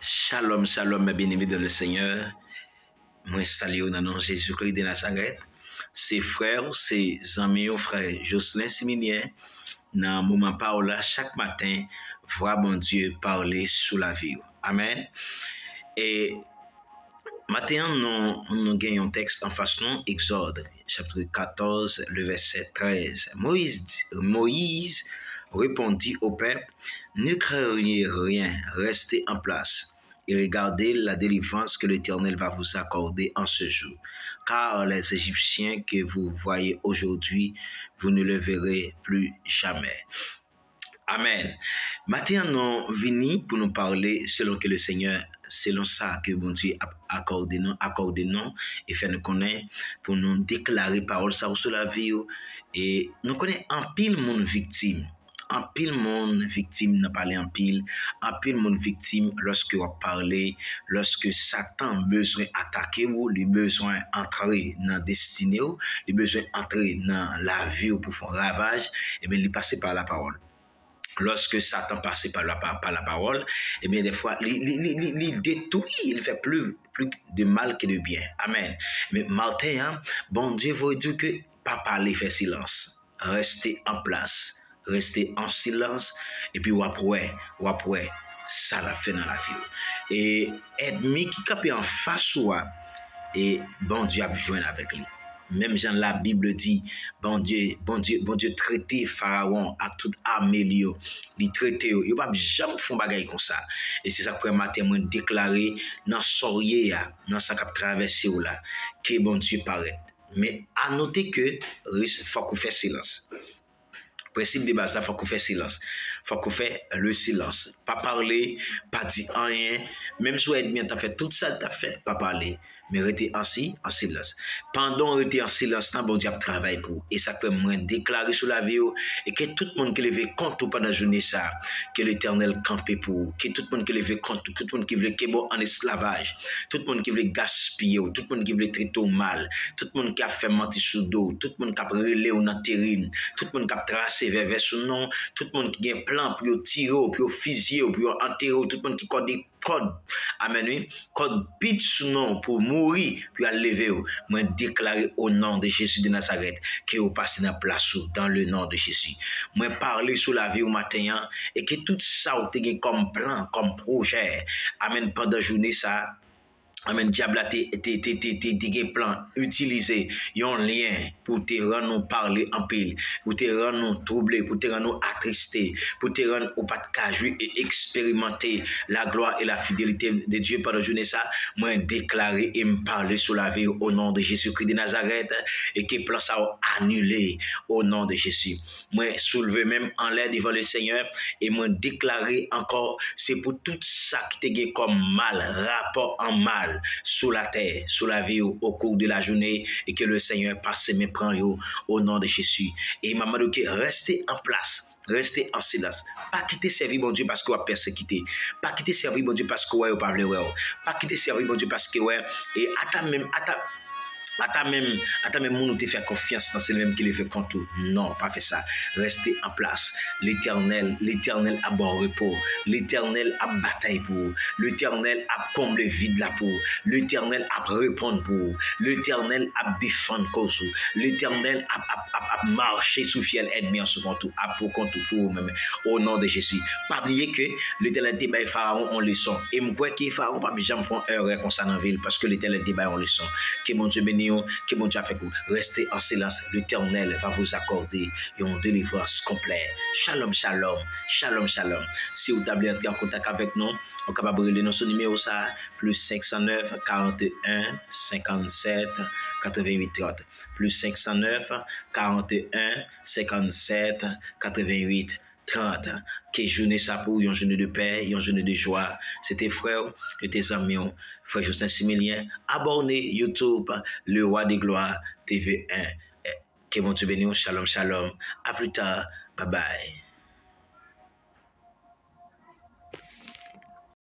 Shalom, shalom, mes bien-aimés dans le Seigneur. Moi, salue au nom de Jésus-Christ de Nazareth. Ses frères, ses amis, frère Jocelyn Similien, dans le moment parole chaque matin, voir bon Dieu parler sous la vie. Amen. Et maintenant, nous gagnons un texte en face nous, Exode, chapitre 14, le verset 13. Moïse répondit au peuple, ne craignez rien, restez en place et regardez la délivrance que l'Éternel va vous accorder en ce jour. Car les Égyptiens que vous voyez aujourd'hui, vous ne le verrez plus jamais. Amen. Maintenant, nous venons pour nous parler selon que le Seigneur, selon ça que bon Dieu accorde nous et fait nous connaître pour nous déclarer parole ça sur la vie et nous connaissons un pile monde victime. En pile monde victime n'a parlé en pile monde victime lorsque on parler lorsque Satan besoin attaquer ou lui besoin entrer dans destinée ou lui besoin entrer dans la vie pour faire ravage et bien il passer par la parole. Lorsque Satan passe par la parole, et bien des fois, il détruit, il fait plus de mal que de bien. Amen. Mais Martin, bon Dieu veut dire que pas parler, fait silence. Restez en place, restez en silence, et puis ou après, ça la fait dans la vie. Et ennemi qui capé en face et bon Dieu a besoin avec lui. Même Jean la Bible dit, bon Dieu traité Pharaon à toute armée liyo, li traité yo pas jamais font bagaille comme ça. Et c'est ça que matin moi déclaré dans sorier dans ça cap traverser là que bon Dieu paraît. Mais à noter que faut qu'on fait silence. Principe de base là, faut qu'on fait silence. Faut qu'on fait le silence. Pas parler, pas dire rien. Même si ennemi t'a fait tout ça, t'as fait, pas parler. Mais rester ainsi, en silence. Pendant rester en silence, bon Dieu travaille pour. Et ça peut moins déclarer sur la vie. Et que tout le monde qui levé compte pendant la journée ça, que l'Éternel campé pour. Que tout le monde qui levé compte, tout le monde qui veut qu'il en esclavage. Tout le monde qui veut gaspiller, tout le monde qui veut traiter mal. Tout le monde qui a fait mentir sous dos. Tout le monde qui a relé ou dans terrine. Tout le monde qui a tracé vers son nom. Tout le monde qui a un plan pour tirer, pour fusiller, pour enterrer. Tout le monde qui a des code, amen, oui, code bit sous nom pour mourir, puis à lever, moi déclarer au nom de Jésus de Nazareth, que vous passez dans la place dans le nom de Jésus. Moi parler sur la vie au matin, et que tout ça, vous avez comme plan, comme projet, amen, pendant la journée, ça, amen, diable a été plan utiliser un lien pour te rendre nous parler en pile, pour te rendre nous troubler, pour te rendre nous attristés, pour te rendre au pas de cajou et expérimenter la gloire et la fidélité de Dieu pendant la journée ça, moi déclarer et me parler sur la vie au nom de Jésus-Christ de Nazareth et que plan ça annulé au nom de Jésus. Moi soulever même en l'air devant le Seigneur et moi déclarer encore c'est pour tout ça qui te comme mal, rapport en mal sous la terre, sous la vie au cours de la journée et que le Seigneur passe mes prend au nom de Jésus. Et m'a demandé restez en place. Restez en silence. Pas quitter servir mon Dieu parce qu'on a persécuté. Pas quitter servir mon Dieu parce qu'on a pas voulu. Pas quitter servir mon Dieu parce que et même moun te fait confiance dans c'est le même qui le fait contre tout. Non, pas fait ça. Restez en place. L'Éternel a bon repos. L'Éternel a bataille pour. L'Éternel a comblé vide là pour. L'Éternel a répondre pour. L'Éternel a défendre cause. L'Éternel a marché sous fiel ennemi en second tout. A pour contre pour même au nom de Jésus. Pas oublier que l'Éternel te bail Pharaon en leçon. Et me crois que Pharaon pas jamais font erreur comme ça dans ville parce que l'Éternel te bail en leçon. Que mon Dieu bénisse, que mon Dieu a fait pour rester en silence. L'Éternel va vous accorder une délivrance complète. Shalom, shalom, shalom, shalom. Si vous voulez entrer en contact avec nous, on est capable de nous son numéro ça, plus 509 41 57 88 30. Plus 509 41 57 88 30. Que journée ça pour une journée de paix, une journée de joie. C'était frère et tes amis, frère Justin Similien. Abonnez YouTube, le roi des gloires TV1. Que mon Dieu bénisse. Shalom, shalom. À plus tard. Bye bye.